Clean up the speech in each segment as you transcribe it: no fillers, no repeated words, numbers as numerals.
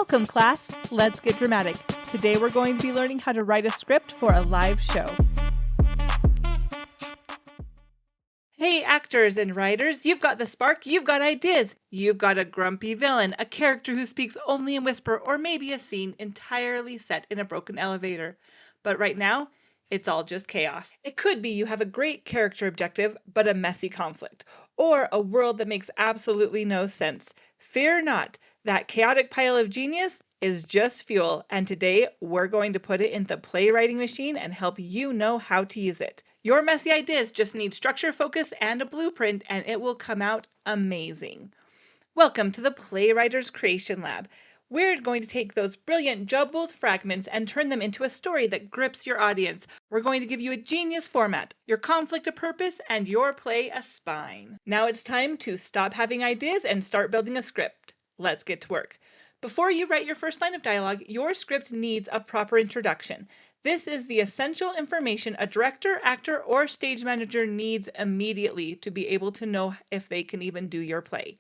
Welcome, class. Let's get dramatic. Today we're going to be learning how to write a script for a live show. Hey, actors and writers, you've got the spark, you've got ideas. You've got a grumpy villain, a character who speaks only in whisper, or maybe a scene entirely set in a broken elevator. But right now, it's all just chaos. It could be you have a great character objective, but a messy conflict, or a world that makes absolutely no sense. Fear not, that chaotic pile of genius is just fuel, and today we're going to put it in the playwriting machine and help you know how to use it. Your messy ideas just need structure, focus, and a blueprint, and it will come out amazing. Welcome to the Playwriters Creation Lab. We're going to take those brilliant jumbled fragments and turn them into a story that grips your audience. We're going to give you a genius format, your conflict a purpose, and your play a spine. Now it's time to stop having ideas and start building a script. Let's get to work. Before you write your first line of dialogue, your script needs a proper introduction. This is the essential information a director, actor, or stage manager needs immediately to be able to know if they can even do your play.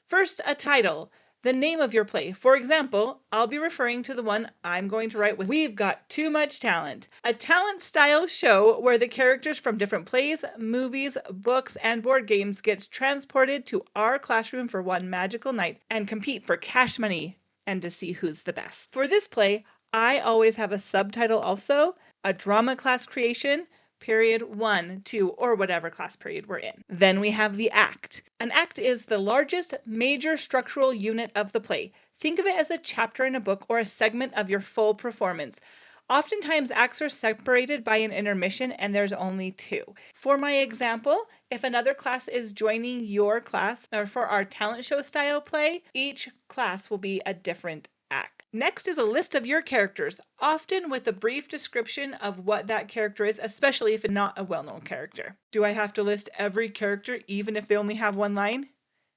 First, a title, the name of your play. For example, I'll be referring to the one I'm going to write with We've Got Too Much Talent, a talent-style show where the characters from different plays, movies, books, and board games gets transported to our classroom for one magical night and compete for cash money and to see who's the best. For this play, I always have a subtitle also, a drama class creation, period 1, 2, or whatever class period we're in. Then we have the act. An act is the largest major structural unit of the play. Think of it as a chapter in a book or a segment of your full performance. Oftentimes, acts are separated by an intermission and there's only 2. For my example, if another class is joining your class, or for our talent show style play, each class will be a different act. Next is a list of your characters, often with a brief description of what that character is, especially if it's not a well-known character. Do I have to list every character even if they only have one line?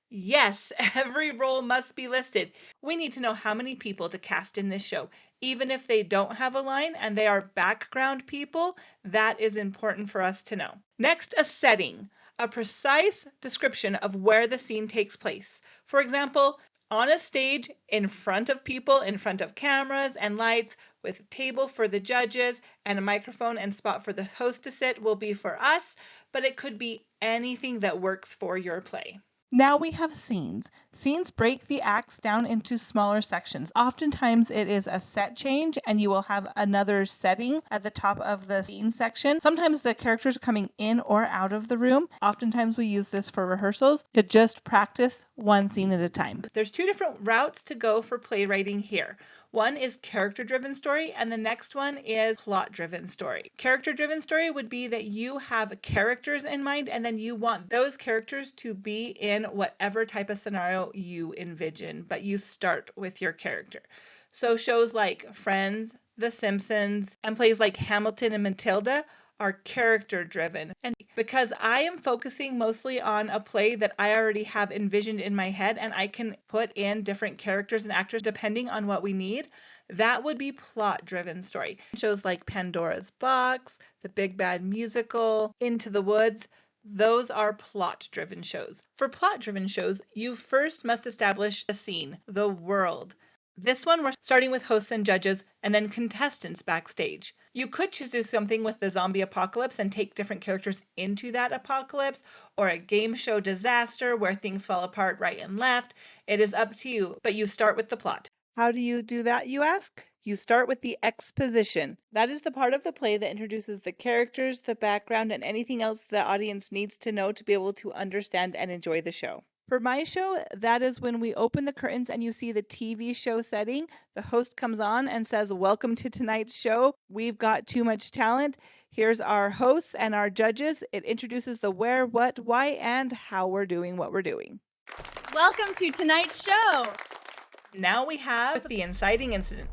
Yes, every role must be listed. We need to know how many people to cast in this show. Even if they don't have a line and they are background people, that is important for us to know. Next, a setting, a precise description of where the scene takes place. For example, on a stage, in front of people, in front of cameras and lights, with a table for the judges and a microphone and spot for the host to sit will be for us, but it could be anything that works for your play. Now we have scenes. Scenes break the acts down into smaller sections. Oftentimes it is a set change and you will have another setting at the top of the scene section. Sometimes the characters are coming in or out of the room. Oftentimes we use this for rehearsals to just practice one scene at a time. There's 2 different routes to go for playwriting here. One is character-driven story, and the next one is plot-driven story. Character-driven story would be that you have characters in mind, and then you want those characters to be in whatever type of scenario you envision, but you start with your character. So shows like Friends, The Simpsons, and plays like Hamilton and Matilda are character-driven. And because I am focusing mostly on a play that I already have envisioned in my head and I can put in different characters and actors depending on what we need, that would be plot-driven story. Shows like Pandora's Box, The Big Bad Musical, Into the Woods, those are plot-driven shows. For plot-driven shows, you first must establish the scene, the world. This one, we're starting with hosts and judges and then contestants backstage. You could choose to do something with the zombie apocalypse and take different characters into that apocalypse, or a game show disaster where things fall apart right and left. It is up to you, but you start with the plot. How do you do that, you ask? You start with the exposition. That is the part of the play that introduces the characters, the background, and anything else the audience needs to know to be able to understand and enjoy the show. For my show, that is when we open the curtains and you see the TV show setting. The host comes on and says, "Welcome to tonight's show. We've got too much talent. Here's our hosts and our judges." It introduces the where, what, why, and how we're doing what we're doing. Welcome to tonight's show. Now we have the inciting incident.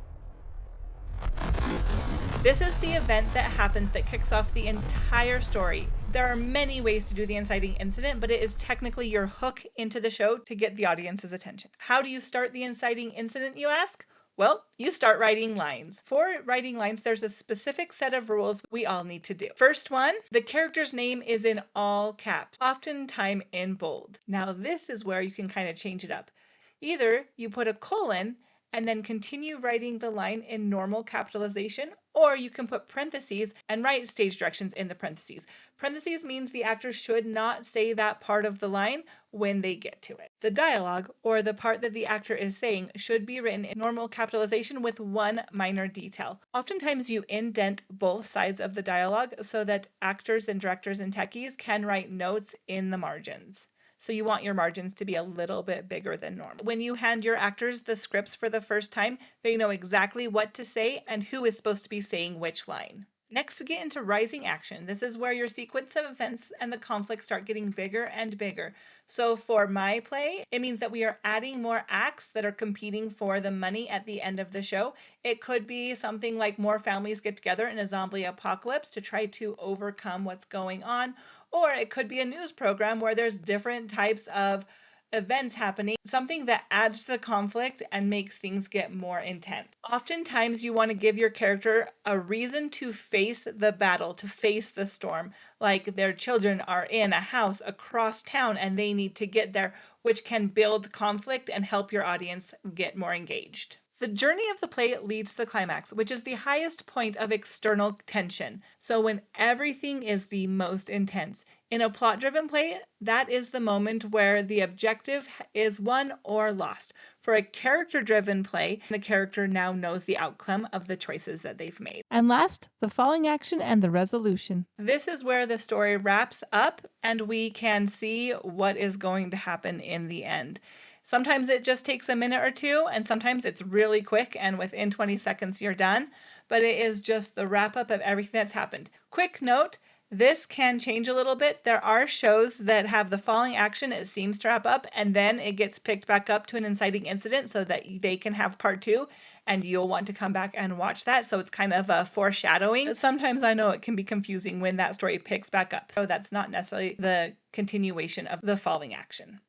This is the event that happens that kicks off the entire story. There are many ways to do the inciting incident, but it is technically your hook into the show to get the audience's attention. How do you start the inciting incident, you ask? Well, you start writing lines. For writing lines, there's a specific set of rules we all need to do. First one, the character's name is in all caps, oftentimes in bold. Now this is where you can kind of change it up. Either you put a colon and then continue writing the line in normal capitalization, or you can put parentheses and write stage directions in the parentheses. Parentheses means the actor should not say that part of the line when they get to it. The dialogue, or the part that the actor is saying, should be written in normal capitalization with one minor detail. Oftentimes you indent both sides of the dialogue so that actors and directors and techies can write notes in the margins. So you want your margins to be a little bit bigger than normal. When you hand your actors the scripts for the first time, they know exactly what to say and who is supposed to be saying which line. Next, we get into rising action. This is where your sequence of events and the conflict start getting bigger and bigger. So for my play, it means that we are adding more acts that are competing for the money at the end of the show. It could be something like more families get together in a zombie apocalypse to try to overcome what's going on. Or it could be a news program where there's different types of events happening, something that adds to the conflict and makes things get more intense. Oftentimes you want to give your character a reason to face the battle, to face the storm, like their children are in a house across town and they need to get there, which can build conflict and help your audience get more engaged. The journey of the play leads to the climax, which is the highest point of external tension. So when everything is the most intense. In a plot-driven play, that is the moment where the objective is won or lost. For a character-driven play, the character now knows the outcome of the choices that they've made. And last, the falling action and the resolution. This is where the story wraps up and we can see what is going to happen in the end. Sometimes it just takes a minute or two, and sometimes it's really quick and within 20 seconds you're done, but it is just the wrap up of everything that's happened. Quick note, this can change a little bit. There are shows that have the falling action, it seems to wrap up, and then it gets picked back up to an inciting incident so that they can have part 2, and you'll want to come back and watch that. So it's kind of a foreshadowing. Sometimes I know it can be confusing when that story picks back up. So that's not necessarily the continuation of the falling action.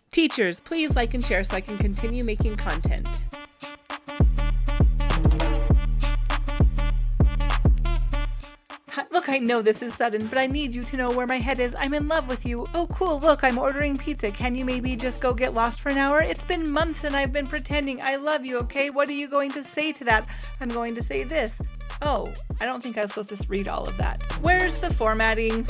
Teachers, please like and share so I can continue making content. Look, I know this is sudden, but I need you to know where my head is. I'm in love with you. Oh, cool. Look, I'm ordering pizza. Can you maybe just go get lost for an hour? It's been months and I've been pretending I love you, okay? What are you going to say to that? I'm going to say this. Oh, I don't think I was supposed to read all of that. Where's the formatting?